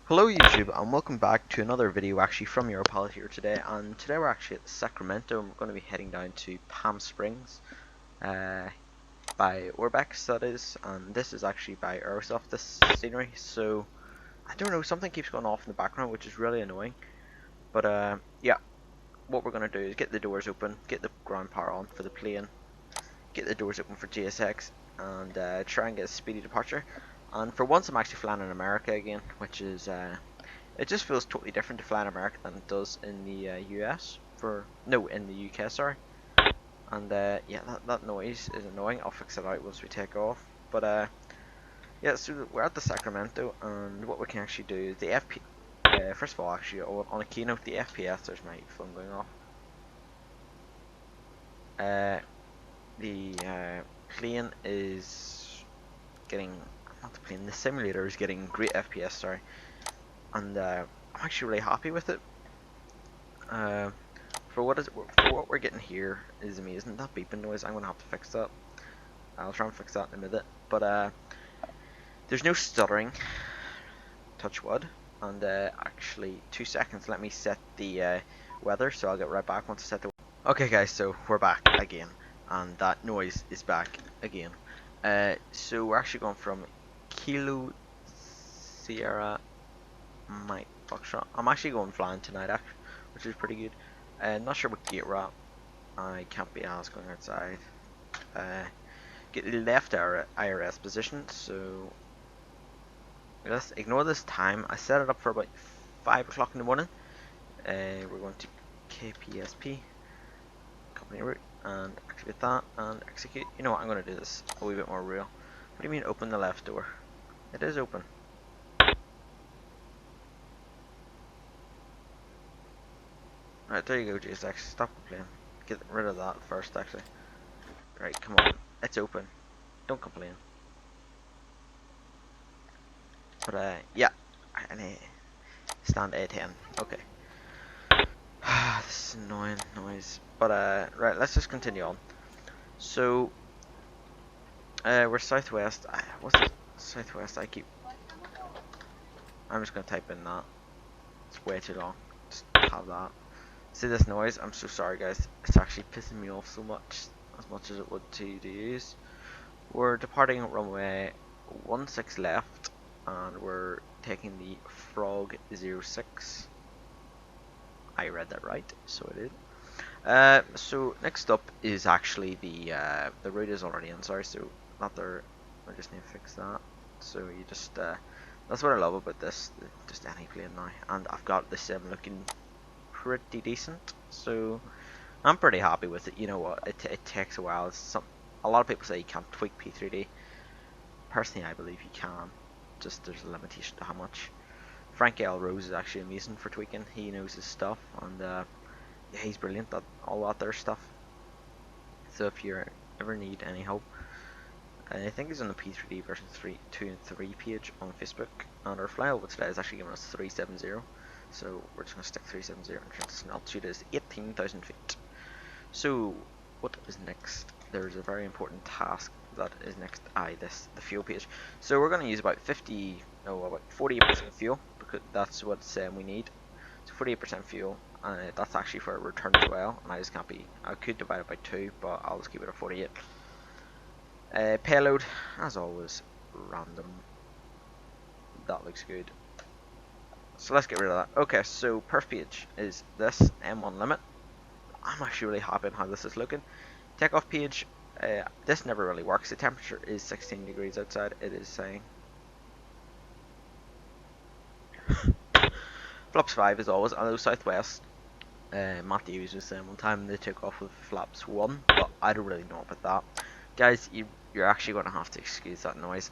Hello YouTube and welcome back to another video actually from your pal here today, and today we're actually at Sacramento and we're going to be heading down to Palm Springs by Orbex, that is, and this is actually by Aerosoft, this scenery. So I don't know, something keeps going off in the background which is really annoying, but yeah, what we're going to do is get the doors open, get the ground power on for the plane, get the doors open for GSX, and try and get a speedy departure. And for once I'm actually flying in America again, which is it just feels totally different to fly in America than it does in the US. In the UK, sorry. And yeah, that noise is annoying. I'll fix it out once we take off. But yeah, so we're at the Sacramento, and what we can actually do is the first of all, actually, on a keynote, the FPS, there's my phone going off. The plane is getting, not the plane, the simulator is getting great FPS, sorry. And I'm actually really happy with it. For what we're getting here is amazing. That beeping noise, I'm gonna have to fix that. I'll try and fix that in a minute. But there's no stuttering. Touch wood. And actually, 2 seconds. Let me set the weather, so I'll get right back once I set the. Okay, guys, so we're back again, and that noise is back again. So we're actually going from Kilo Sierra Mike Foxtrot. I'm actually going flying tonight, actually, which is pretty good. Not sure what gate we're at. I can't be asked going outside. Get the left IRS position, so let's ignore this time. I set it up for about 5 o'clock in the morning. We're going to KPSP, company route, and activate that and execute. You know what, I'm going to do this a wee bit more real. What do you mean open the left door? It is open. Right, there you go, GSX. Stop complaining. Get rid of that first, actually. Right, come on. It's open. Don't complain. But, yeah. Stand A10. Okay. This is annoying noise. But, right, let's just continue on. So, we're southwest. What's the southwest? I'm just gonna type in that. It's way too long. Just have that. See this noise? I'm so sorry, guys. It's actually pissing me off so much. As much as it would to use. We're departing at runway 16 left, and we're taking the Frog 06. I read that right, so it is. So next up is actually the route is already in. Sorry, so not there. I just need to fix that. So you just that's what I love about this. Just any plane now, and I've got the sim looking pretty decent. So I'm pretty happy with it. You know what? It takes a while. A lot of people say you can't tweak P3D. Personally, I believe you can. Just there's a limitation to how much. Frank L. Rose is actually amazing for tweaking. He knows his stuff, and yeah, he's brilliant at all that there stuff. So if you ever need any help, I think he's on the P3D version 2 and 3 page on Facebook. And our flyover today is actually giving us 370. So we're just going to stick 370 and transition altitude is 18,000 feet. So what is next? There's a very important task that is next. The fuel page. So we're going to use about 48% fuel, because that's what we need. So 48% fuel, and that's actually for a return as well. And I could divide it by 2, but I'll just keep it at 48. Payload, as always, random. That looks good. So let's get rid of that. Okay, so perf page is this M1 limit. I'm actually really happy on how this is looking. Takeoff page, this never really works. The temperature is 16 degrees outside, it is saying. Flaps 5 as always, although Southwest, Matt Davies was saying one time they took off with flaps 1, but I don't really know about that. Guys, you're actually going to have to excuse that noise.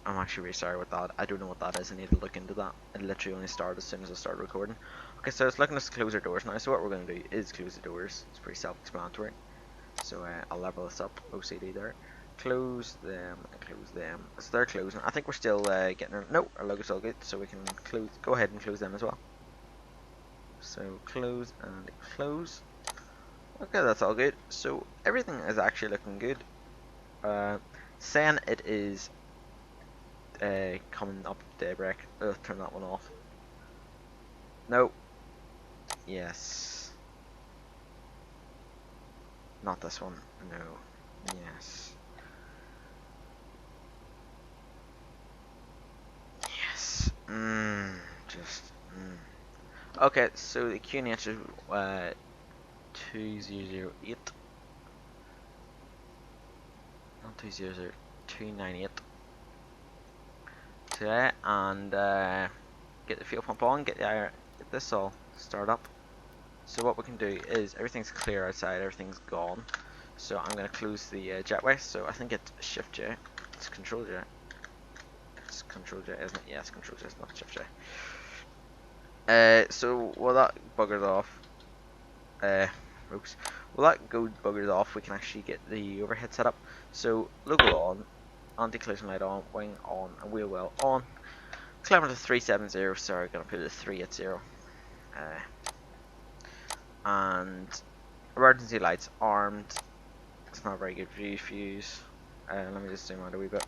I'm actually really sorry with that. I don't know what that is. I need to look into that. It literally only started as soon as I started recording. Okay, so it's looking to close our doors now. So what we're going to do is close the doors. It's pretty self-explanatory. So I'll level this up. OCD there. Close them and close them. So they're closing. I think we're still getting our... No, our logo's all good. So we can go ahead and close them as well. So close and close. Okay, that's all good. So everything is actually looking good. Saying it is coming up daybreak. Turn that one off. No. Yes. Not this one. No. Yes. Yes. Okay, so the Q&A is 2008. Not 200, 298. Today, and get the fuel pump on, get this all start up. So what we can do is, everything's clear outside, everything's gone. So I'm going to close the jetway. So I think it's Shift J. It's Control J. It's Control J, isn't it? Yeah, it's Control J, it's not Shift J. So while that buggers off, oops. While that buggers off, we can actually get the overhead set up. So logo on, anti-collision light on, wing on, and wheel well on. Kilometer 370, sorry, gonna put it at 380. And emergency lights armed. It's not a very good view fuse. Let me just zoom out a wee bit.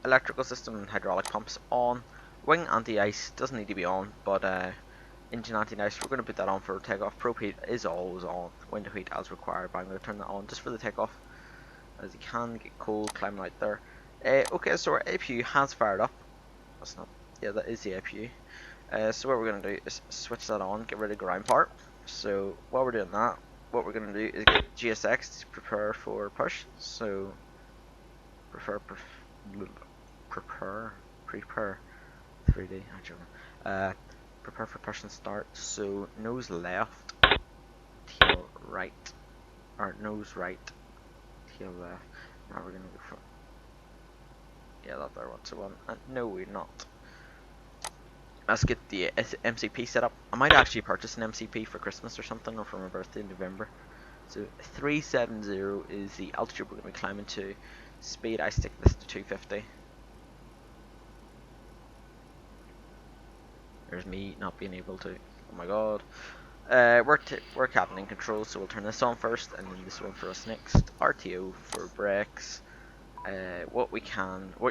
Electrical system and hydraulic pumps on. Wing anti-ice doesn't need to be on, but engine anti-ice, we're going to put that on for takeoff. Propane is always on. Window heat as required, but I'm going to turn that on just for the takeoff, as you can get cold climbing out there. Okay, so our APU has fired up. That's not. Yeah, that is the APU. So what we're going to do is switch that on, get rid of ground part. So while we're doing that, what we're going to do is get GSX to prepare for push. So Prepar 3D. Prepare for push and start. So nose left, tail right, or nose right, tail left. Now we're gonna go for, yeah, that there. What's the one? No, we're not. Let's get the MCP set up. I might actually purchase an MCP for Christmas or something, or for my birthday in November. So 370 is the altitude we're going to be climbing to. Speed, I stick this to 250. There's me not being able to. Oh my god. We're cabin in control, so we'll turn this on first, and then this one for us next. RTO for brakes. What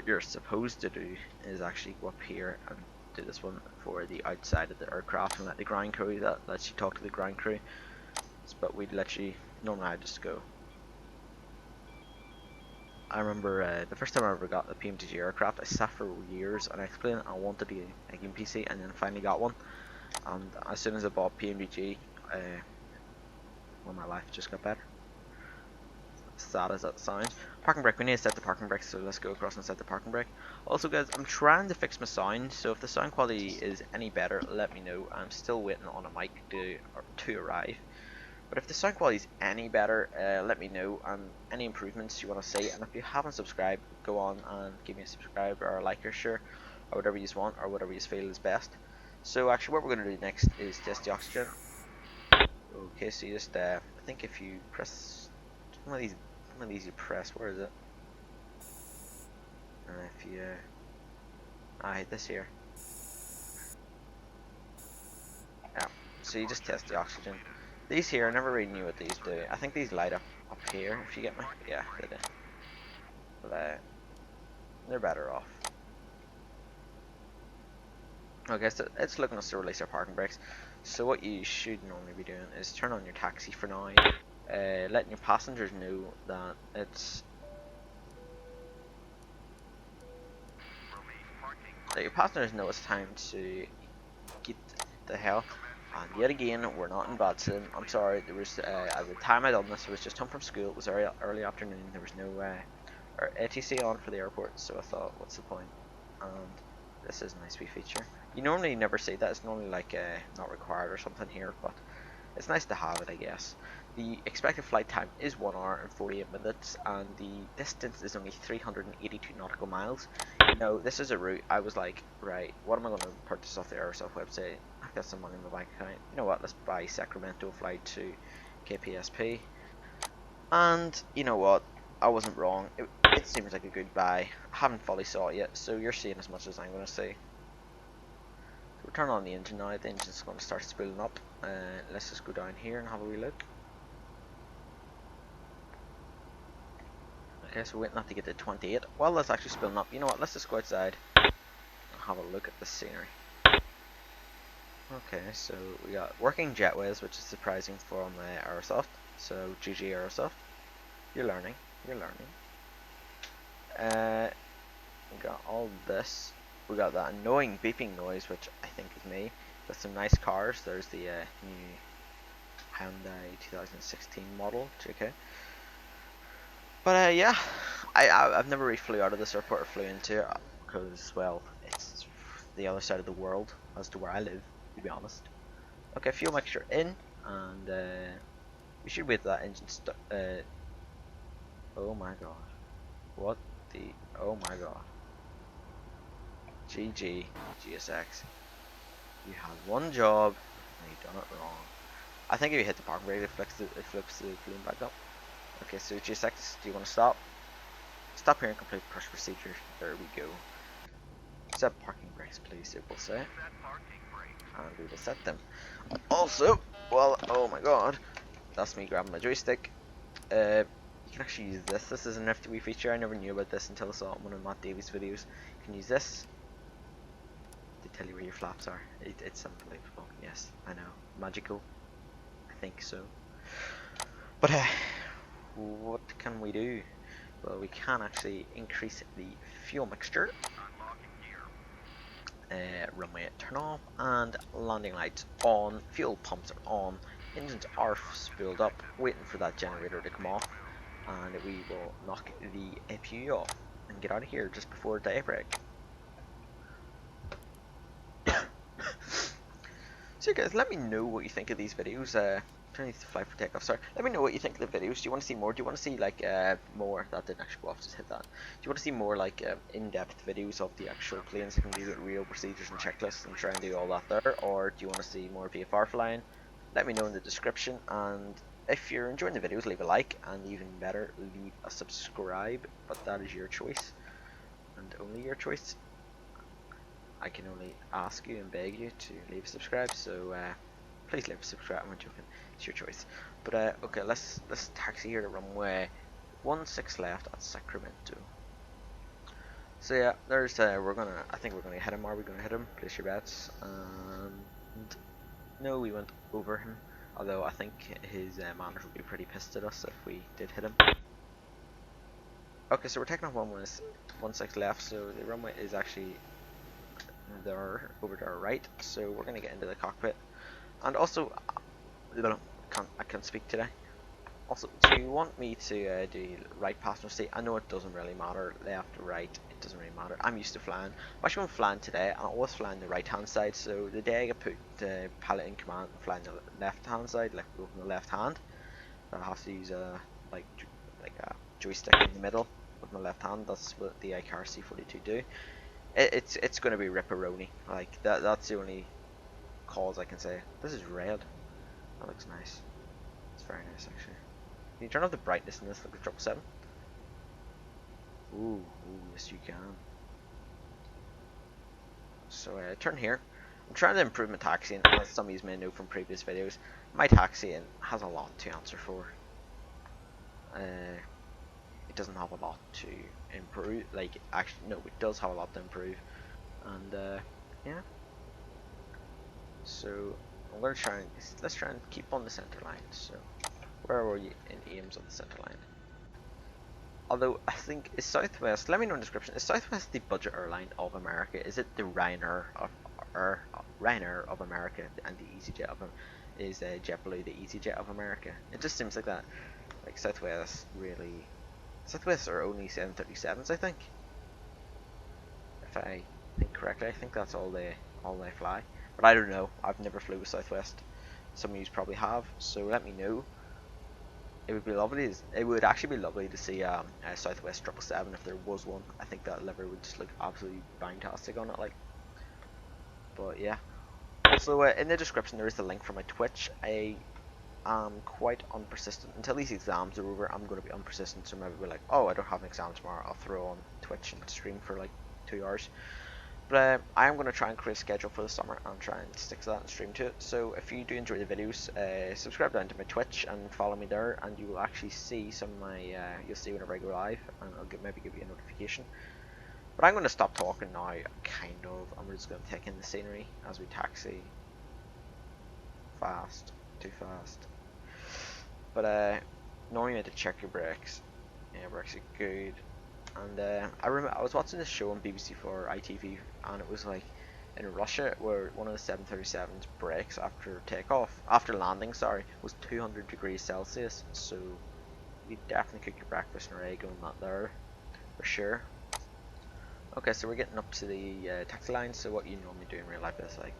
you're supposed to do is actually go up here and do this one for the outside of the aircraft and let the ground crew. That lets you talk to the ground crew. But we'd let you. Normally I just go. I remember the first time I ever got a PMDG aircraft, I sat for years and I explained I wanted a game PC, and then finally got one. And as soon as I bought PMDG, well, my life just got better. Sad as that sounds. Parking brake, we need to set the parking brake, so let's go across and set the parking brake. Also guys, I'm trying to fix my sound, so if the sound quality is any better, let me know. I'm still waiting on a mic to arrive. But if the sound quality is any better, let me know, and any improvements you want to see. And if you haven't subscribed, go on and give me a subscribe or a like or share, or whatever you want, or whatever you feel is best. So actually what we're going to do next is test the oxygen. Okay, so you just, I think if you press, one of these you press, where is it? If you, I hit this here. Yeah, so you just test the oxygen. These here, I never really knew what these do. I think these light up here, if you get me. Yeah, they do. But they're better off. Okay, so it's looking us to release our parking brakes. So what you should normally be doing is turn on your taxi for now, letting your passengers know that it's time to get the hell. And yet again, we're not in Badson. I'm sorry, there was at the time I done this, I was just home from school. It was early afternoon. There was no ATC on for the airport, so I thought, what's the point? And this is a nice wee feature. You normally never see that. It's normally like not required or something here, but it's nice to have it, I guess. The expected flight time is 1 hour and 48 minutes, and the distance is only 382 nautical miles. You know, this is a route I was like, right, what am I going to purchase off the Airsoft website? I've got some money in my bank account. You know what, let's buy Sacramento flight to KPSP. And you know what, I wasn't wrong. It seems like a good buy. I haven't fully saw it yet, so you're seeing as much as I'm going to see. So we'll turn on the engine now. The engine's going to start spooling up. Let's just go down here and have a wee look. Okay, so we're waiting that to get to 28. Well, that's actually spilling up. You know what? Let's just go outside and have a look at the scenery. Okay, so we got working jetways, which is surprising from Aerosoft. So GG Aerosoft, you're learning. You're learning. We got all this. We got that annoying beeping noise, which I think is me. Got some nice cars. There's the new Hyundai 2016 model, JK. But yeah, I've never really flew out of this airport or flew into it because, well, it's the other side of the world as to where I live, to be honest. Okay, fuel mixture in, and we should wait for that engine oh my god. What the, oh my god. GG, GSX. You had one job, and you done it wrong. I think if you hit the parking brake, it flips the balloon back up. Okay, so GSX, do you want to stop? Stop here and complete push procedure. There we go. Set parking brakes, please, it will say. And we will set them. Also, well, oh my god, that's me grabbing my joystick. You can actually use this. This is an FTW feature. I never knew about this until I saw it in one of Matt Davies' videos. You can use this to tell you where your flaps are. It's unbelievable. Yes, I know. Magical. I think so. But what can we do? Well, we can actually increase the fuel mixture. Runway turn off and landing lights on. Fuel pumps are on. Engines are spooled up, waiting for that generator to come off. And we will knock the APU off and get out of here just before daybreak. So guys, let me know what you think of these videos. Turning to fly for takeoff. Sorry. Let me know what you think of the videos. Do you want to see more? Do you want to see like more? That didn't actually go off. Just hit that. Do you want to see more like in-depth videos of the actual planes that can do real procedures and checklists and try and do all that there, or do you want to see more VFR flying? Let me know in the description. And if you're enjoying the videos, leave a like, and even better, leave a subscribe. But that is your choice, and only your choice. I can only ask you and beg you to leave a subscribe. So please leave a subscribe. I'm joking. It's your choice. But okay, let's taxi here to runway 16 left at Sacramento. So yeah, there's I think we're gonna hit him. Are we gonna hit him? Place your bets. And no, we went over him. Although I think his manners would be pretty pissed at us if we did hit him. Okay, so we're taking off 16 left. So the runway is actually there, over to our right. So we're gonna get into the cockpit. And also, I can't speak today. Also, do you want me to do right passenger seat? I know it doesn't really matter, left or right, it doesn't really matter. I'm used to flying. I'm actually flying today, and I always fly on the right hand side. So the day I get put pilot in command and flying the left hand side, like with my left hand, I have to use a joystick in the middle with my left hand. That's what the KSMF 42 do. It's going to be ripperoni. Like that's the only cause I can say. This is red. That looks nice. It's very nice actually. Can you turn off the brightness in this like a 777? Ooh, yes you can. So turn here. I'm trying to improve my taxiing, as some of you may know from previous videos. My taxiing has a lot to answer for. It doesn't have a lot to improve. Like actually, no, it does have a lot to improve. And yeah. So I'm gonna let's try and keep on the center line. So where were you in aims of the center line? Although I think is Southwest. Let me know in the description. Is Southwest the budget airline of America? Is it the Ryanair of America and the EasyJet of is JetBlue the EasyJet of America? It just seems like that. Like Southwest really. Southwest are only 737s, I think. If I think correctly, I think that's all they fly. But I don't know. I've never flew with Southwest. Some of you probably have. So let me know. It would be lovely. It would actually be lovely to see a Southwest 777 if there was one. I think that livery would just look absolutely fantastic on it. Like, but yeah. Also, in the description there is the link for my Twitch. I am quite unpersistent until these exams are over. I'm going to be unpersistent. So maybe be like, oh, I don't have an exam tomorrow. I'll throw on Twitch and stream for like 2 hours. But I'm going to try and create a schedule for the summer and try and stick to that and stream to it. So if you do enjoy the videos, subscribe down to my Twitch and follow me there, and you will actually see some of my, you'll see whenever I go live, and I'll maybe give you a notification. But I'm going to stop talking now, kind of, and we're just going to take in the scenery as we taxi. Fast, too fast. But normally you need to check your brakes. Yeah, brakes are good. And I remember I was watching this show on BBC4 ITV, and it was like in Russia where one of the 737's brakes after landing, sorry, was 200 degrees Celsius. So you definitely cook your breakfast and egg on that there, for sure. Okay, so we're getting up to the taxi line. So what you normally do in real life is like,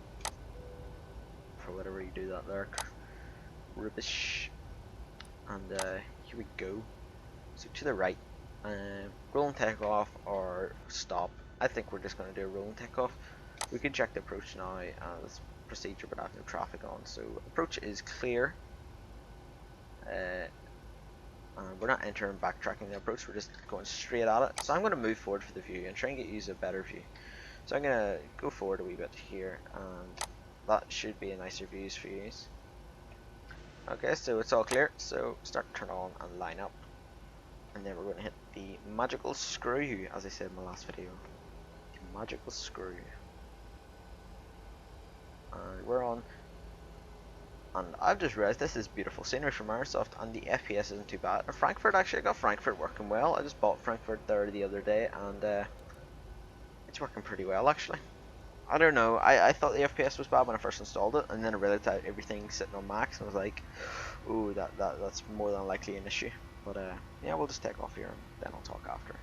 for whatever you do that there, rubbish. And here we go. So to the right. Roll and take off or stop. I think we're just going to do a roll and take off. We can check the approach now as procedure, but I have no traffic on, so approach is clear. And we're not entering backtracking the approach, we're just going straight at it. So I'm going to move forward for the view and try and get you a better view. So I'm going to go forward a wee bit here, and that should be a nicer views for you. Okay, so it's all clear, so start to turn on and line up. And then we're going to hit the magical screw, as I said in my last video. The magical screw. And we're on. And I've just realized this is beautiful scenery from Microsoft, and the FPS isn't too bad. Frankfurt, actually, I got Frankfurt working well. I just bought Frankfurt there the other day, and it's working pretty well, actually. I don't know, I thought the FPS was bad when I first installed it, and then I realized that everything's sitting on max, and I was like, ooh, that's more than likely an issue. But yeah, we'll just take off here, and then I'll talk after.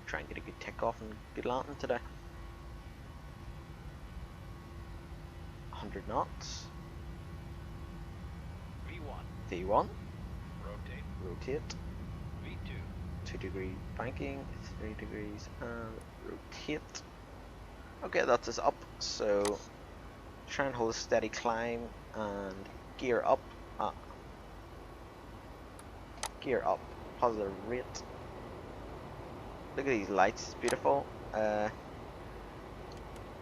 Try and get a good takeoff and good landing today. 100 knots. V1. Rotate. V2. 2 degree banking, 3 degrees, and rotate. Okay, that's us up, so try and hold a steady climb and gear up. Gear up, positive rate. Look at these lights, it's beautiful.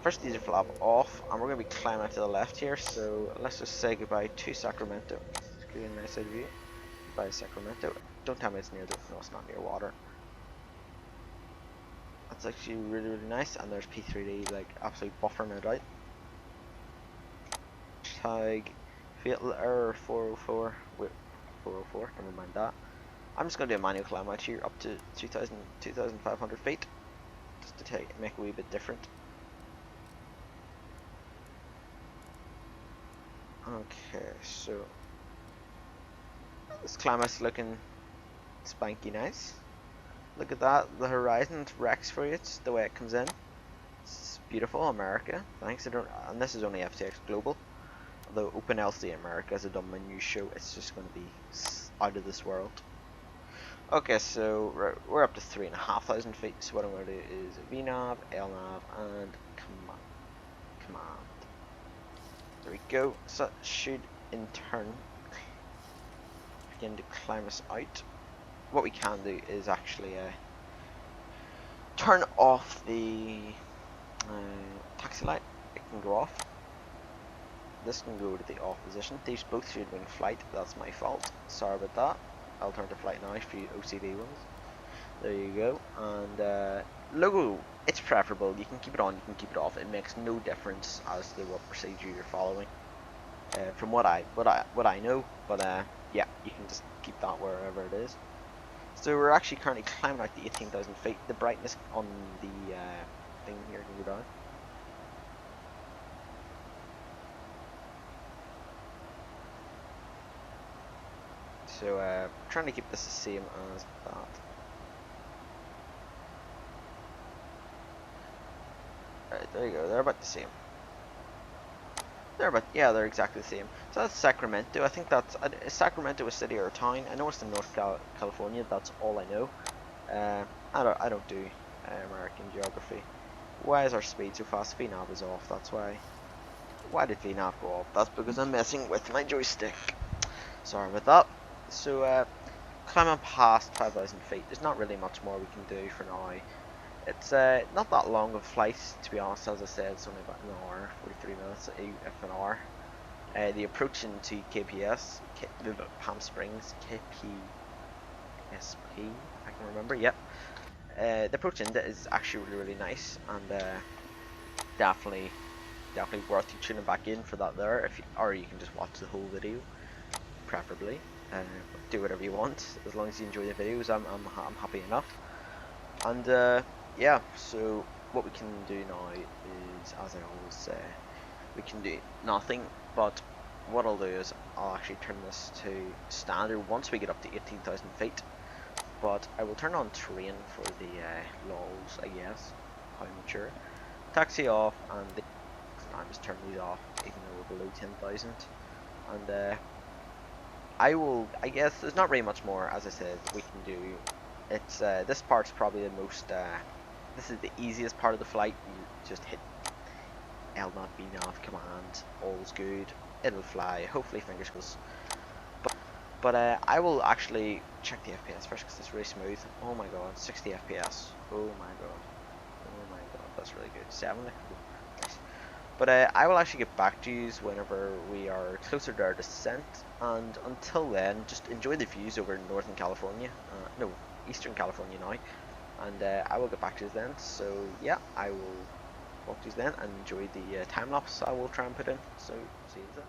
First these are flap off, and we're going to be climbing to the left here, so let's just say goodbye to Sacramento. Let's give you a nice side view. Goodbye to Sacramento. Don't tell me it's near no, it's not near water. That's actually really nice, and there's P3D like absolutely buffering it out. Tag fatal error 404. Wait, 404, never mind that. I'm just going to do a manual climb out here up to 2,500 feet, just to make it a wee bit different. Okay, so this climb is looking spanky nice. Look at that, the horizon Rex for you, it's the way it comes in. It's beautiful, America. Thanks, and this is only FTX Global. Although OpenLC America has done my new show, it's just going to be out of this world. Okay, so we're up to 3,500 feet, so what I'm going to do is VNav, LNav, and command. There we go, so that should in turn begin to climb us out. What we can do is actually turn off the taxi light. It can go off. This can go to the off position. These both should wing flight. That's my fault. Sorry about that. I'll turn to flight now for you OCD ones. There you go. And logo, it's preferable. You can keep it on, you can keep it off. It makes no difference as to what procedure you're following. From what I know, but yeah, you can just keep that wherever it is. So we're actually currently climbing out the 18,000 feet. The brightness on the thing here can go down. So trying to keep this the same as that. Alright, there you go, they're about the same. They're exactly the same. So that's Sacramento. I think that's is Sacramento a city or a town? I know it's in North California. That's all I know. I don't do American geography. Why is our speed so fast? VNav is off. That's why. Why did VNav go off? That's because I'm messing with my joystick. Sorry about that. So climbing past 5,000 feet. There's not really much more we can do for now. It's not that long of a flight, to be honest. As I said, it's only about an hour, 43 minutes, if an hour. The approach into Palm Springs, KPSP, if I can remember. Yep. The approach into it is actually really nice, and definitely worth you tuning back in for that there. Or you can just watch the whole video, preferably. Do whatever you want, as long as you enjoy the videos. I'm happy enough. And yeah, so what we can do now is, as I always say, we can do nothing, but what I'll do is I'll actually turn this to standard once we get up to 18,000 feet, but I will turn on terrain for the lols, I guess, how mature. Taxi off, and I'm just turning these off even though we're below 10,000, and I guess there's not really much more, as I said, we can do. It's this part's probably the most this is the easiest part of the flight. You just hit L not B nav command, all's good, it'll fly, hopefully, fingers crossed. But I will actually check the FPS first because it's really smooth. Oh my god, 60 FPS. Oh my god. Oh my god, that's really good. 70. Nice. But I will actually get back to you whenever we are closer to our descent. And until then, just enjoy the views over Northern California. No, Eastern California now. And I will get back to you then. So yeah, I will talk to you then and enjoy the time lapse I will try and put in. So see you then.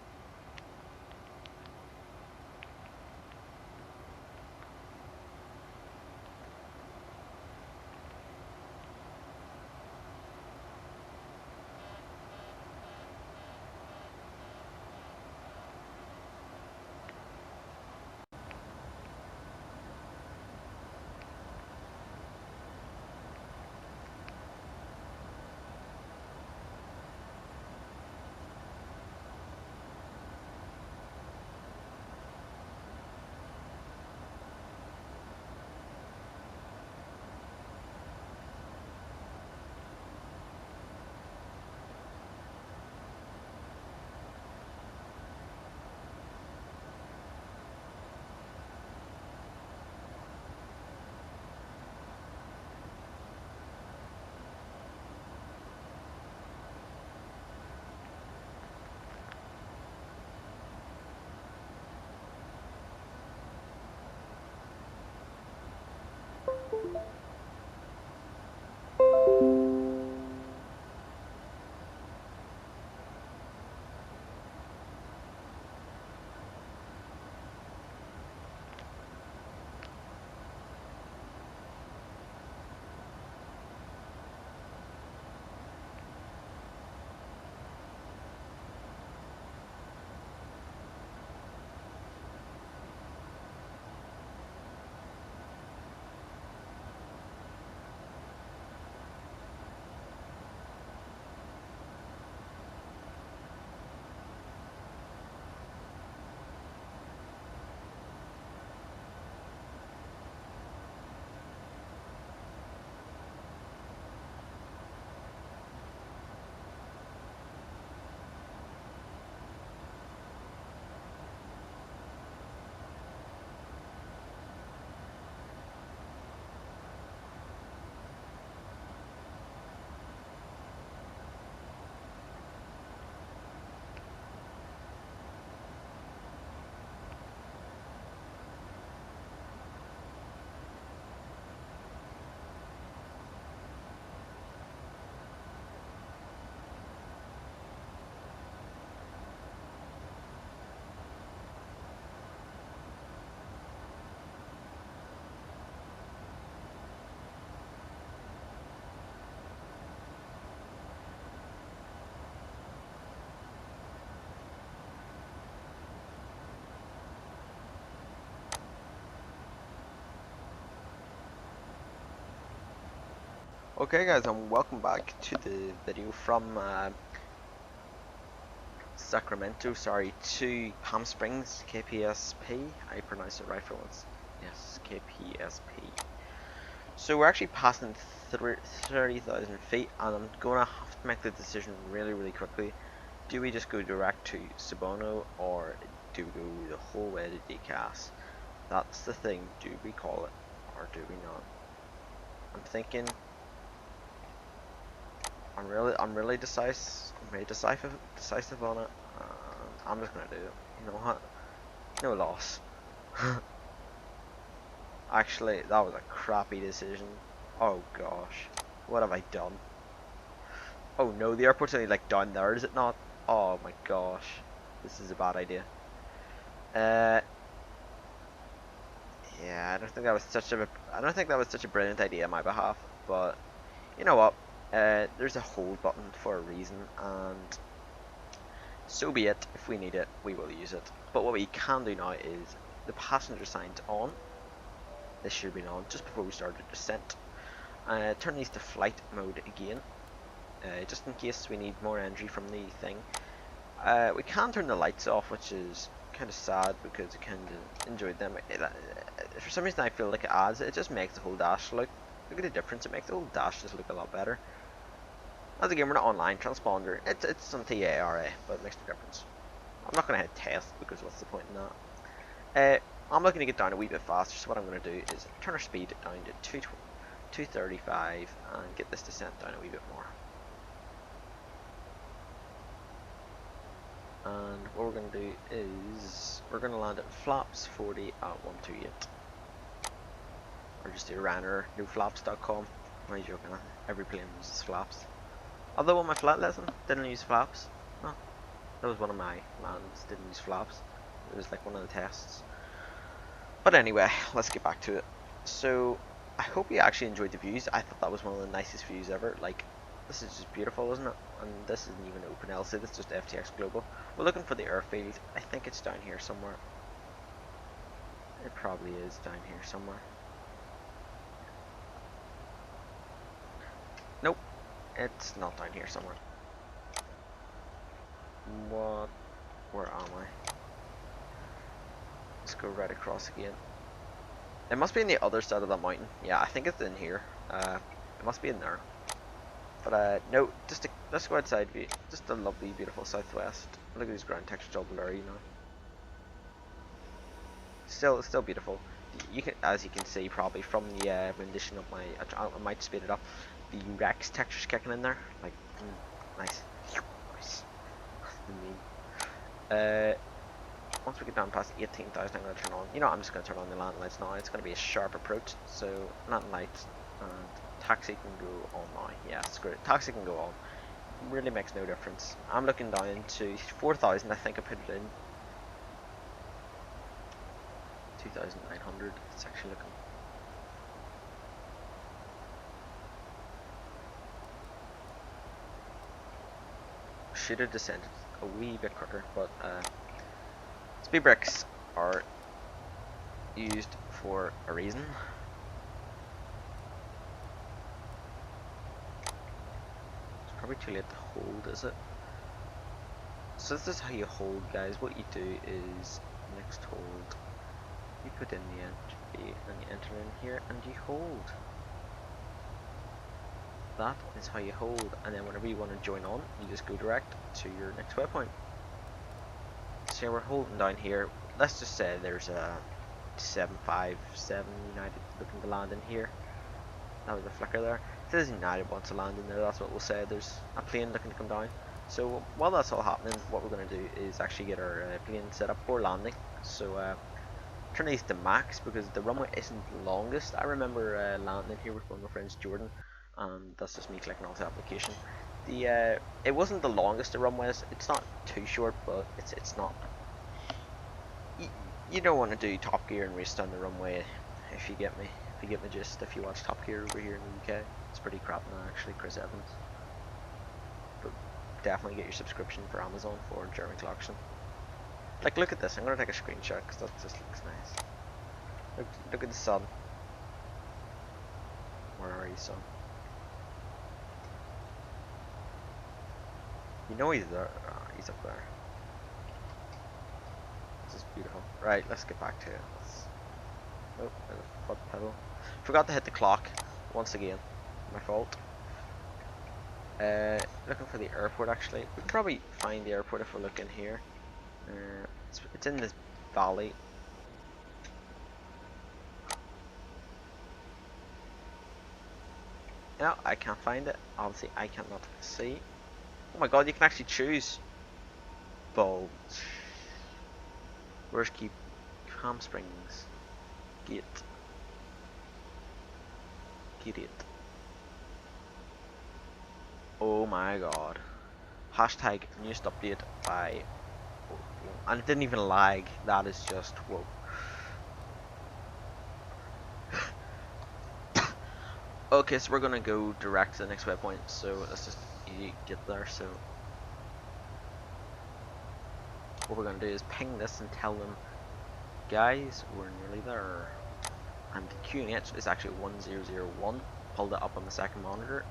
Okay guys, and welcome back to the video from Sacramento, sorry, to Palm Springs, KPSP. I pronounced it right for once. Yes, KPSP. So we're actually passing 30,000 feet, and I'm gonna have to make the decision really quickly. Do we just go direct to Subono, or do we go the whole way to DCAS? That's the thing. Do we call it, or do we not? I'm thinking I'm really decisive on it. I'm just gonna do it. You know what? No loss. Actually, that was a crappy decision. Oh gosh, what have I done? Oh no, the airport's only like down there, is it not? Oh my gosh, this is a bad idea. Yeah, I don't think that was such a brilliant idea on my behalf. But you know what? There's a hold button for a reason, and so be it. If we need it, we will use it. But what we can do now is the passenger sign's on. This should have been on just before we started descent. Turn these to flight mode again, just in case we need more energy from the thing. We can turn the lights off, which is kind of sad because I kind of enjoyed them. For some reason, I feel like it just makes the whole dash look at the difference. It makes the whole dash just look a lot better. As again, we're not online transponder. It's on TARA, but it makes no difference. I'm not gonna hit test because what's the point in that? I'm looking to get down a wee bit faster, so what I'm going to do is turn our speed down to 235 and get this descent down a wee bit more. And what we're going to do is we're going to land at flaps 40 at 128. Or just do runner noflaps.com. I'm only joking, every plane uses flaps. Although on my flight lesson, didn't use flaps. No, that was one of my lands, didn't use flaps. It was like one of the tests. But anyway, let's get back to it. So, I hope you actually enjoyed the views. I thought that was one of the nicest views ever. Like, this is just beautiful, isn't it? And this isn't even OpenLC, this is just FTX Global. We're looking for the airfield. I think it's down here somewhere. It probably is down here somewhere. Nope, it's not down here somewhere. Where am I? Let's go right across again. It must be on the other side of the mountain. Yeah, I think it's in here. It must be in there. But no, let's go outside view. Just a lovely, beautiful southwest. Look at these ground textures all blurry, you know. Still beautiful. You can, as you can see, probably from the rendition of my, I might speed it up. The Rex textures kicking in there, like nice. Once we get down past 18,000, I'm going to turn on. You know, I'm just going to turn on the landing lights now. It's going to be a sharp approach. So landing lights and taxi can go on now. Yeah, screw it. Taxi can go on. Really makes no difference. I'm looking down to 4,000. I think I put it in 2,900. It's actually looking. Should have descended a wee bit quicker, but speed brakes are used for a reason. It's probably too late to hold, is it? So this is how you hold, guys. What you do is next hold, you put in the entry and you enter in here and you hold. That is how you hold, and then whenever you want to join on, you just go direct to your next waypoint. So yeah, we're holding down here. Let's just say there's a 757 United looking to land in here. That was a flicker there. It says United wants to land in there, that's what we'll say. There's a plane looking to come down. So while that's all happening, what we're going to do is actually get our plane set up for landing. So turn these to max because the runway isn't the longest. I remember landing here with one of my friends, Jordan. That's just me clicking off the application. It wasn't the longest the runways. It's not too short, but it's not. You don't want to do Top Gear and race down the runway, if you get me. If you get me gist. If you watch Top Gear over here in the UK, it's pretty crap now actually. Chris Evans. But definitely get your subscription for Amazon for Jeremy Clarkson. Like, look at this. I'm gonna take a screenshot because that just looks nice. Look at the sun. Where are you, son? You know he's there. He's up there. This is beautiful. Right, let's get back to it. Oh, there's a foot pedal. Forgot to hit the clock once again. My fault. Looking for the airport actually. We can probably find the airport if we look in here. It's in this valley. No, I can't find it. Obviously, I cannot see. Oh my god, you can actually choose. Bulge. Where's keep hamstrings? Gate. Get it. Oh my god. Hashtag newest update by. And it didn't even lag. That is just whoa. Okay, so we're gonna go direct to the next waypoint. So let's just get there. So what we're gonna do is ping this and tell them, guys, we're nearly there. And the QNH is actually 1001. Pulled it up on the second monitor.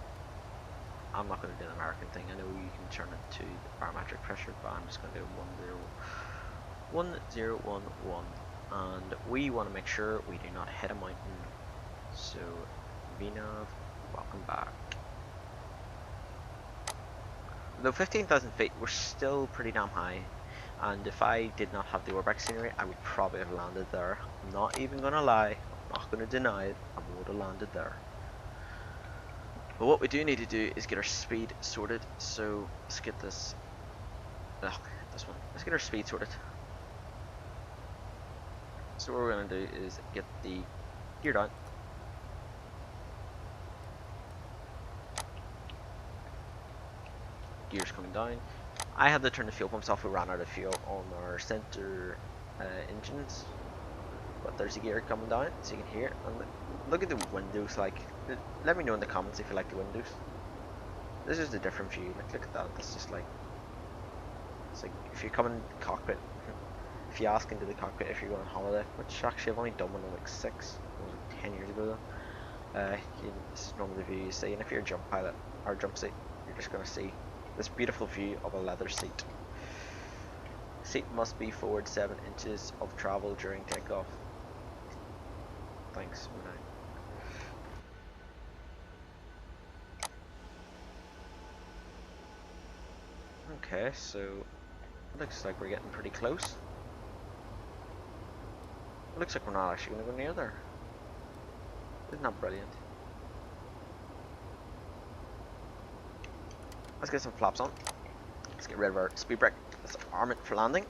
I'm not going to do the American thing. I know you can turn it to the barometric pressure, but I'm just going to do 1011. And we want to make sure we do not hit a mountain. So, VNav, welcome back. Though 15,000 feet, we're still pretty damn high. And if I did not have the orbit scenery, I would probably have landed there. I'm not even going to lie. I'm not going to deny it. I would have landed there. But what we do need to do is get our speed sorted. So let's get this. This one. Let's get our speed sorted. So what we're gonna do is get the gear down. Gears coming down. I had to turn the fuel pumps off. We ran out of fuel on our center engines. But there's a gear coming down, so you can hear it. And look at the windows. Like, let me know in the comments if you like the windows. This is a different view. Like, look at that. That's just like, it's like if you come in the cockpit. If you ask into the cockpit if you're going on holiday, which actually I've only done one in like 10 years ago though. This is normally the view you see, and if you're a jump pilot or jump seat, you're just gonna see this beautiful view of a leather seat. Seat must be forward 7 inches of travel during takeoff. Thanks, Moonai. Okay, so looks like we're getting pretty close. Looks like we're not actually going to go near there. Isn't that brilliant? Let's get some flaps on. Let's get rid of our speed brake. Let's arm it for landing.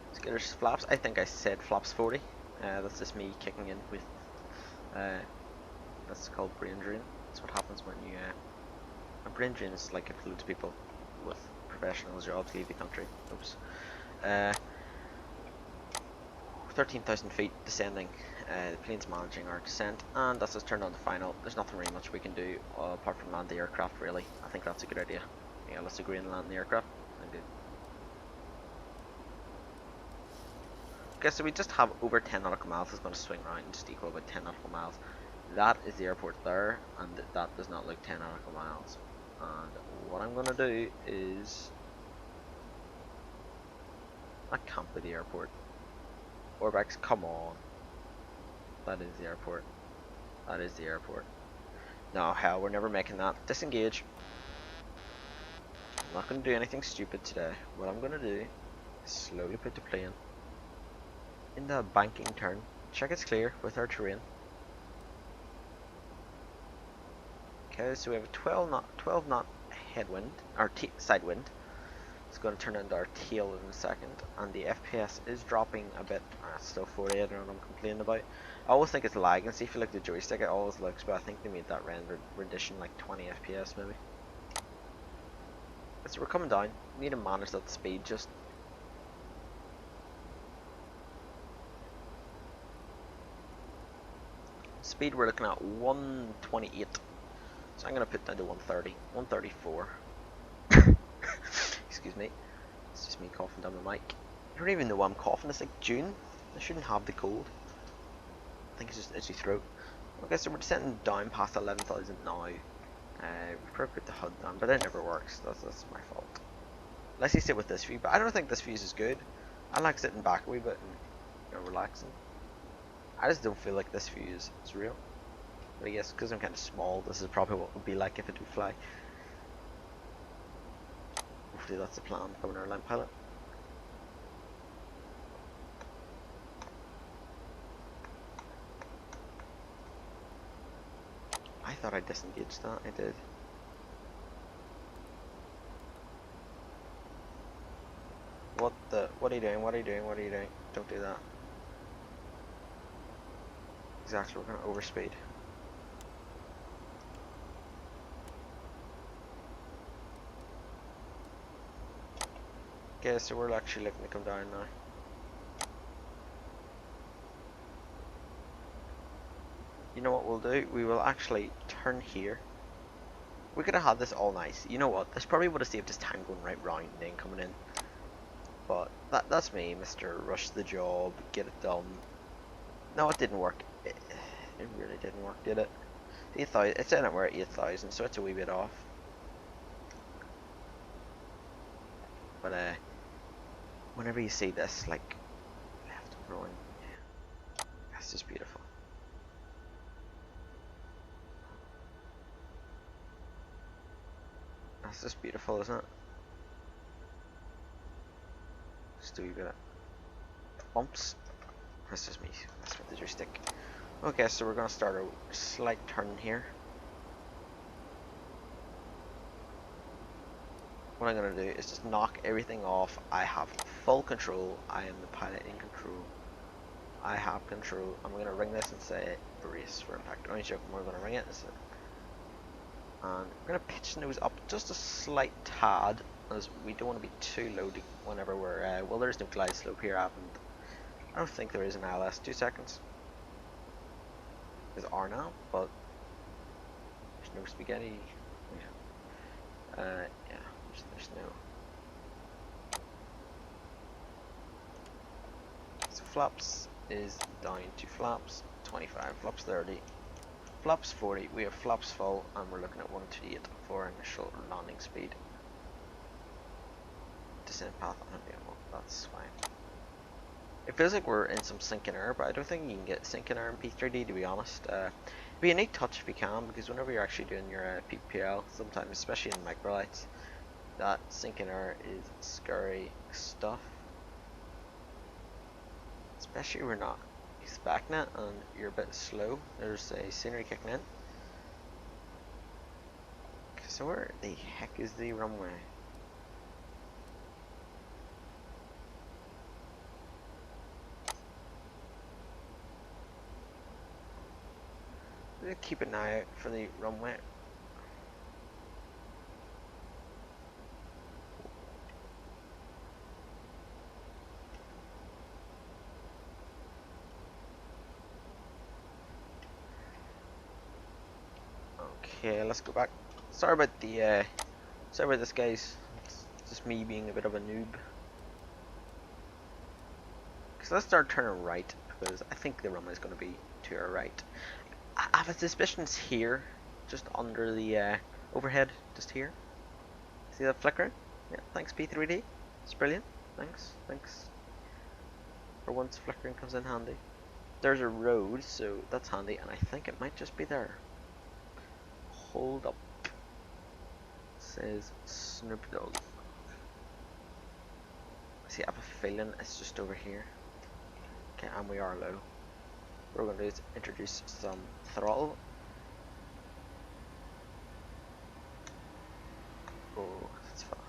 Let's get our flaps. I think I said flaps 40. That's just me kicking in with. That's called brain drain. That's what happens when you. A brain drain is like if loads of people with professional jobs leave the country. Oops. 13,000 feet descending. The plane's managing our descent, and that's us turned on the final. There's nothing really much we can do apart from land the aircraft, really. I think that's a good idea. Yeah, let's agree and land the aircraft. Okay, so we just have over 10 nautical miles. It's going to swing around and just equal about 10 nautical miles. That is the airport there, and that does not look 10 nautical miles. And what I'm going to do is... That can't be the airport. Orbex, come on. That is the airport. That is the airport. No, hell, we're never making that. Disengage. I'm not going to do anything stupid today. What I'm going to do is slowly put the plane in the banking turn. Check it's clear with our terrain. Okay, so we have a 12 knot headwind, or side wind. It's going to turn into our tail in a second, and the FPS is dropping a bit. It's still 48, I don't know what I'm complaining about. I always think it's lagging. See if you look at the joystick, it always looks, but I think they made that rendition like 20 FPS maybe. So we're coming down. We need to manage that speed just. Speed we're looking at 128. So I'm going to put down to 130, 134. Excuse me. It's just me coughing down my mic. I don't even know why I'm coughing. It's like June. I shouldn't have the cold. I think it's just itchy throat. Okay, so we're descending down past 11,000 now. We probably put the HUD down, but it never works. That's my fault. Let's see sit with this view, but I don't think this view is good. I like sitting back a wee bit and relaxing. I just don't feel like this view is real. But I guess because I'm kind of small, this is probably what it would be like if it would fly. Hopefully that's the plan, becoming an airline pilot. I thought I disengaged that. I did. What the? What are you doing? What are you doing? What are you doing? Don't do that. Exactly, we're gonna overspeed. Okay, so we're actually looking to come down now. You know what we'll do? We will actually turn here. We could have had this all nice. You know what? This probably would have saved us time going right round and then coming in. But that's me, Mr. Rush the job, get it done. No, it didn't work. It really didn't work, did it? 8,000. It's in it we're at 8,000, so it's a wee bit off. But whenever you see this, like left growing, yeah, that's just beautiful. That's just beautiful, isn't it? Just a wee bit of bumps. That's just me. That's with the joystick. Okay, so we're gonna start a slight turn here. What I'm gonna do is just knock everything off. I have full control. I am the pilot in control. I have control. I'm gonna ring this and say brace for impact. Only joking, we're gonna ring it. And we're gonna pitch nose up just a slight tad, as we don't want to be too low whenever we're well, there's no glide slope here. I don't think there is an ILS. 2 seconds. There's R now, but there's no spaghetti. Yeah. Yeah. There's no. So flaps is down to flaps 25, flaps 30, flaps 40. We have flaps full, and we're looking at 128 for initial landing speed. Descent path unavailable. That's fine. It feels like we're in some sinking air, but I don't think you can get sinking air in P3D, to be honest. It'd be a neat touch if you can, because whenever you're actually doing your PPL, sometimes, especially in microlights, that sinking air is scary stuff. Especially when you're not expecting it and you're a bit slow. There's a scenery kicking in. So where the heck is the runway? Keep an eye out for the runway. Okay, let's go back. Sorry about this, guys. It's just me being a bit of a noob. So let's start turning right, because I think the runway is going to be to our right. I have a suspicion it's here, just under the overhead, just here. See that flickering? Yeah, thanks P3D. It's brilliant. Thanks. For once flickering comes in handy. There's a road, so that's handy, and I think it might just be there. Hold up. It says Snoop Dogg. See, I have a feeling it's just over here. Okay, and we are low. What we're going to do is introduce some throttle. Oh, that's fast.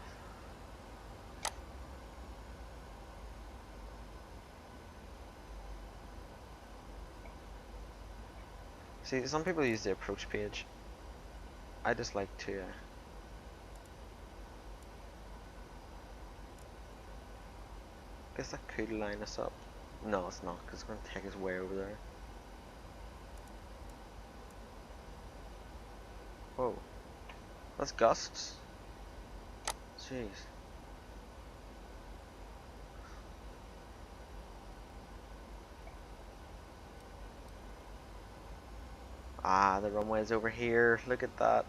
See, some people use the approach page. I just like to guess that could line us up. No, it's not, because it's going to take us way over there. Whoa. That's gusts. Jeez. Ah, the runway's over here. Look at that.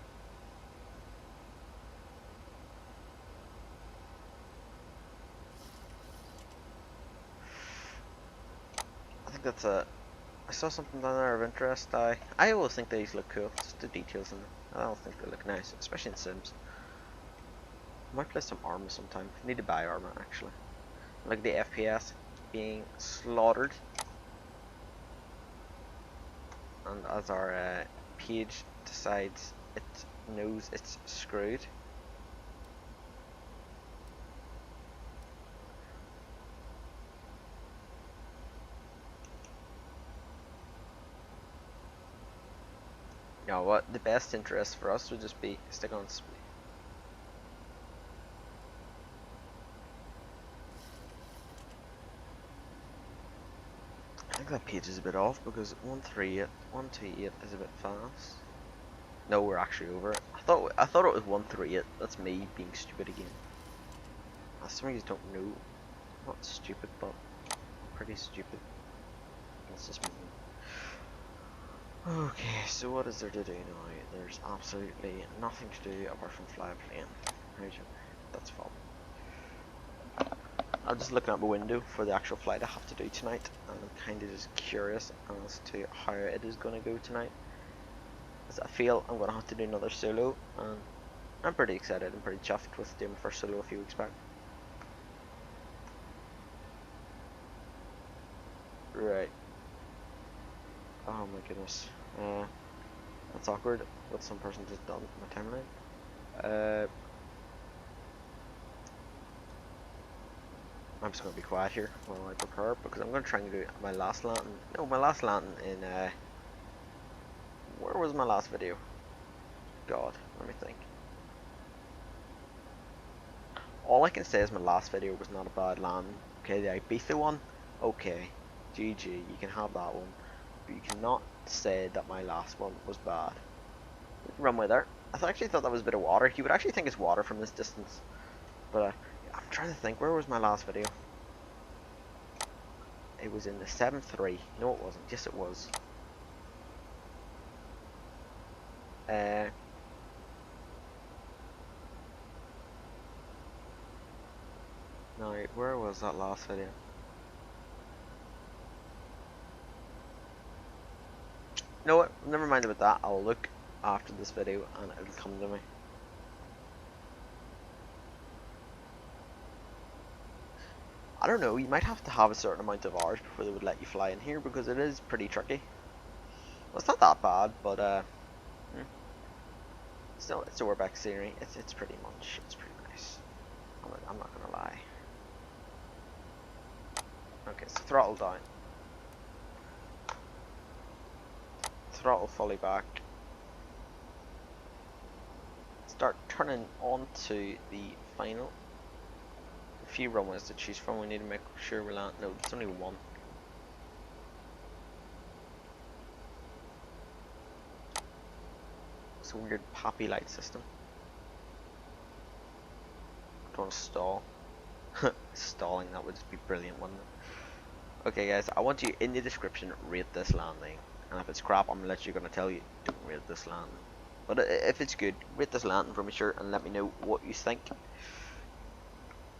I think that's a... I saw something down there of interest. I always think these look cool. Just the details in them. I don't think they look nice, especially in Sims. I might play some armor sometime. I need to buy armor, actually. Like the FPS being slaughtered. And as our page decides it knows it's screwed. You know what? The best interest for us would just be stick on speed. I think that page is a bit off because 138, 128 is a bit fast. No, we're actually over it. I thought it was 138. That's me being stupid again. Some of you don't know. I'm not stupid, but I'm pretty stupid. That's just me. Okay, so what is there to do now? There's absolutely nothing to do apart from fly a plane. That's fun. I'm just looking at my window for the actual flight I have to do tonight, and I'm kind of just curious as to how it is going to go tonight. As I feel I'm going to have to do another solo, and I'm pretty excited and pretty chuffed with doing my first solo a few weeks back. Right. Oh my goodness. That's awkward. What some person just done my timeline. I'm just going to be quiet here while I prepare because I'm going to try and do my last landing. No, my last landing in, where was my last video? God, let me think. All I can say is my last video was not a bad landing. Okay, the Ibiza one, okay, GG, you can have that one. But you cannot say that my last one was bad. Runway there. I actually thought that was a bit of water. You would actually think it's water from this distance. But I'm trying to think, where was my last video? It was in the 7.3. No, it wasn't. Yes, it was. No, where was that last video? You know what? Never mind about that. I'll look after this video and it'll come to me. I don't know, you might have to have a certain amount of hours before they would let you fly in here because it is pretty tricky. Well, it's not that bad, but still, it's a Warbeck scenery. It's pretty much, it's pretty nice. I'm not gonna lie. Okay, so throttle down. Throttle fully back. Start turning onto the final. A few runways to choose from. We need to make sure we land. No, it's only one. It's a weird poppy light system. Don't want to stall. Stalling, that would just be brilliant, wouldn't it? Okay guys, I want you in the description rate this landing. And if it's crap, I'm literally going to tell you, don't rate this landing. But if it's good, rate this landing for me, sure, and let me know what you think.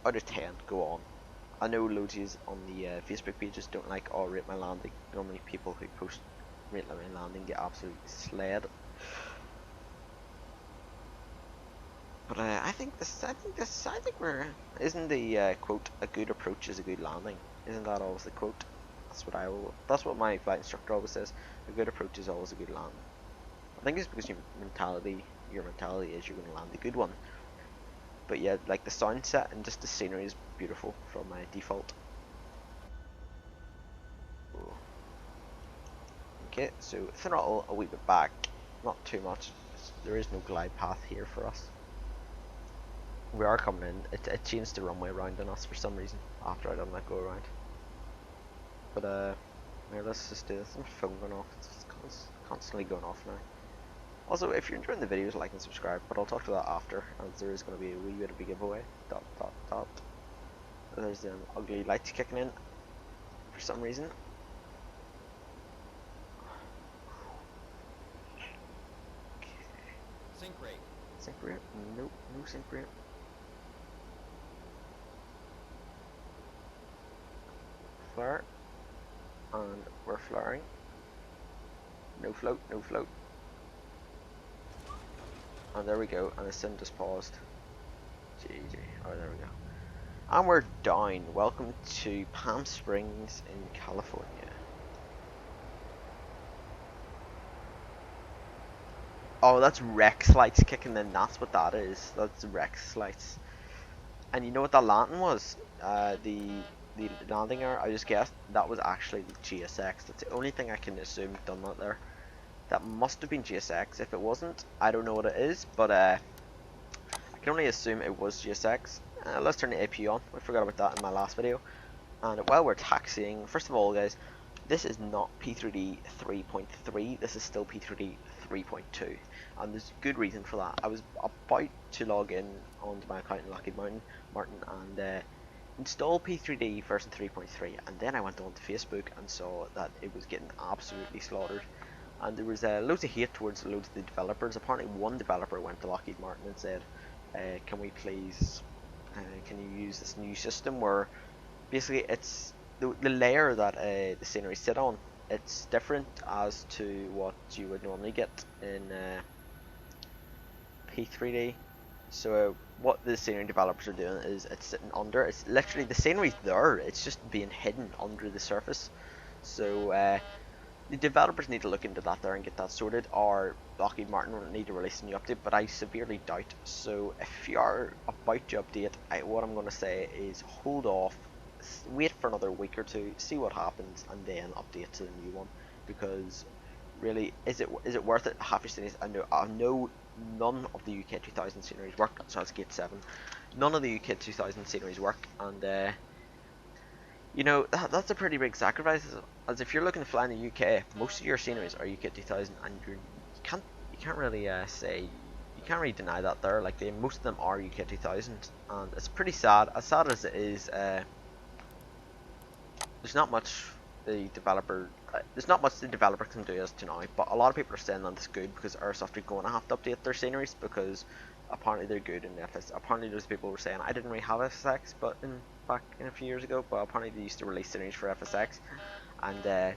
Out of 10, go on. I know loads of you on the Facebook pages don't like all rate my landing. Normally people who post rate my landing get absolutely slayed. But I think we're, isn't the quote, a good approach is a good landing? Isn't that always the quote? That's what my flight instructor always says. A good approach is always a good landing. I think it's because your mentality is you're going to land a good one. But yeah, like the sound set and just the scenery is beautiful from my default. Ooh. Okay, so throttle a wee bit back, not too much. There is no glide path here for us. We are coming in. It changed the runway around on us for some reason after I done that go around. But yeah, let's just do this. My phone going off. It's constantly going off now. Also, if you're enjoying the videos, like and subscribe, but I'll talk to that after, as there is going to be a wee bit of a giveaway. There's them ugly lights kicking in for some reason. Okay. Sync rate. Sync rate? Nope, no sync rate. Flare. And we're flaring. No float, no float. And there we go, and the sim just paused. GG. Oh, there we go. And we're down. Welcome to Palm Springs in California. Oh, that's Rex lights kicking in. That's what that is. That's Rex lights. And you know what that landing was? The landing error, I just guessed, that was actually the GSX. That's the only thing I can assume done that there. That must have been GSX. If it wasn't, I don't know what it is, but I can only assume it was GSX. Let's turn the APU on. I forgot about that in my last video. And while we're taxiing, first of all, guys, this is not P3D 3.3. This is still P3D 3.2, and there's good reason for that. I was about to log in onto my account in Lockheed Martin, and install P3D version 3.3, and then I went on to Facebook and saw that it was getting absolutely slaughtered. And there was loads of hate towards loads of the developers. Apparently, one developer went to Lockheed Martin and said, "Can we please, can you use this new system where basically it's the layer that the scenery sit on? It's different as to what you would normally get in P3D. So what the scenery developers are doing is it's sitting under. It's literally the scenery's there. It's just being hidden under the surface. So the developers need to look into that there and get that sorted, or Lockheed Martin will need to release a new update, but I severely doubt. So if you are about to update, what I'm going to say is hold off, wait for another week or two, see what happens, and then update to the new one. Because really, is it worth it? Half your sceneries, I know none of the UK 2000 sceneries work, so that's Gate 7. None of the UK 2000 sceneries work, and you know, that's a pretty big sacrifice, as if you're looking to fly in the UK, most of your sceneries are UK 2000, and you can't really say, you can't really deny that there. Like, most of them are UK 2000, and it's pretty sad. As sad as it is, there's not much the developer can do as to now. But a lot of people are saying that it's good because Airsoft are going to have to update their sceneries because apparently they're good in FS. Apparently those people were saying I didn't really have FSX, but back in a few years ago. But apparently they used to release sceneries for FSX, and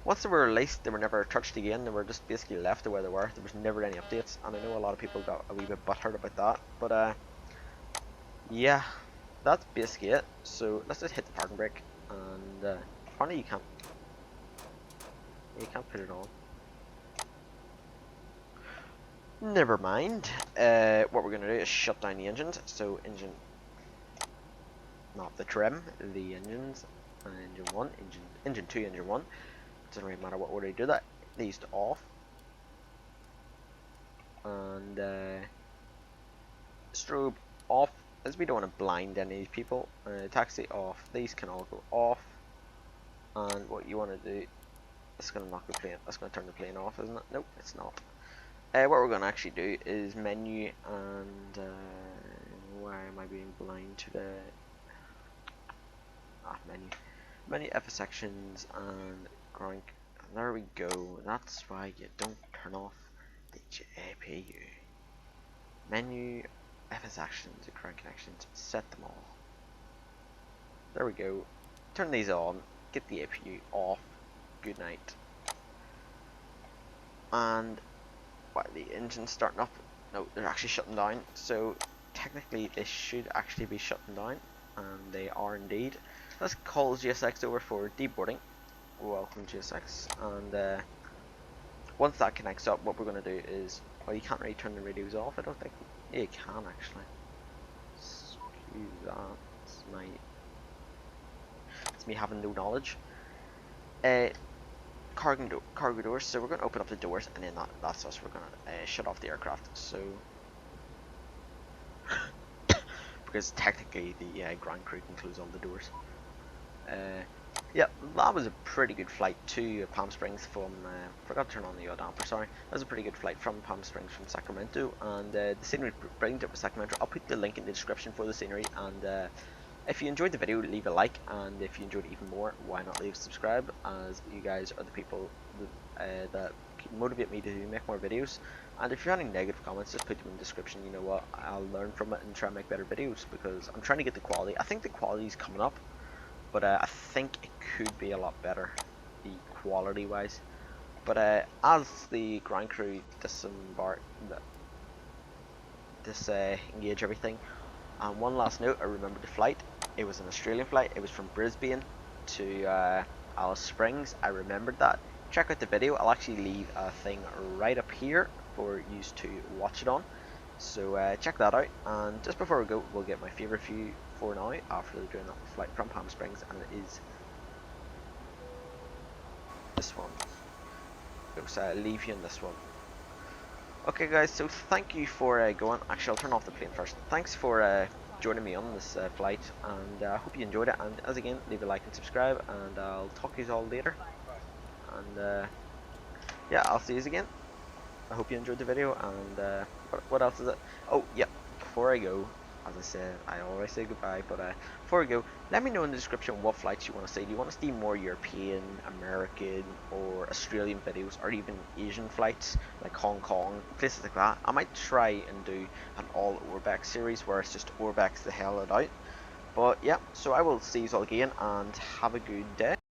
once they were released, they were never touched again. They were just basically left to where they were. There was never any updates, and I know a lot of people got a wee bit butthurt about that. But yeah, that's basically it. So let's just hit the parking brake, and apparently you can't put it on. Never mind. What we're gonna do is shut down the engines. So engine, not the trim, the engines. Engine 1, engine 2, engine 1. Doesn't really matter what order you do that. These to off. And strobe off, as we don't want to blind any of these people. Taxi off. These can all go off. And what you want to do, that's gonna knock the plane. That's gonna turn the plane off, isn't it? Nope, it's not. What we're gonna actually do is menu, and why am I being blind today? Menu FS sections and crank. And there we go. That's why you don't turn off the APU. Menu FS actions and crank connections. Set them all. There we go. Turn these on. Get the APU off. Good night. And why the engine's starting up? No, they're actually shutting down. So technically, they should actually be shutting down, and they are indeed. Let's call GSX over for deboarding. Welcome GSX, and once that connects up, what we're going to do is, well, you can't really turn the radios off, I don't think. Yeah, you can actually. Excuse that, it's me having no knowledge. Cargo doors, so we're going to open up the doors, and then that's us. We're going to shut off the aircraft, so because technically the ground crew can close all the doors. Yeah, that was a pretty good flight to Palm Springs from, forgot to turn on the yaw damper, sorry. That was a pretty good flight from Palm Springs from Sacramento, and the scenery brilliant up with Sacramento. I'll put the link in the description for the scenery, and if you enjoyed the video, leave a like, and if you enjoyed it even more, why not leave a subscribe, as you guys are the people that motivate me to make more videos. And if you have any negative comments, just put them in the description. You know what, I'll learn from it and try and make better videos, because I'm trying to get the quality. I think the quality is coming up, but I think it could be a lot better, the quality wise. But as the ground crew engage everything, and one last note, I remember the flight. It was an Australian flight. It was from Brisbane to Alice Springs. I remembered that. Check out the video. I'll actually leave a thing right up here for you to watch it on. So check that out. And just before we go, we'll get my favourite view for now after doing that flight from Palm Springs, and it is this one. So I'll leave you in this one. Okay guys, so thank you for going. Actually, I'll turn off the plane first. Thanks for joining me on this flight, and I hope you enjoyed it. And as again, leave a like and subscribe, and I'll talk to you all later. And yeah, I'll see you again. I hope you enjoyed the video, and what else is it? Oh yeah, before I go, as I said, I always say goodbye, but before I go, let me know in the description what flights you want to see. Do you want to see more European, American, or Australian videos, or even Asian flights, like Hong Kong, places like that? I might try and do an all Orbex series where it's just Orbex the hell out. But yeah, so I will see you all again, and have a good day.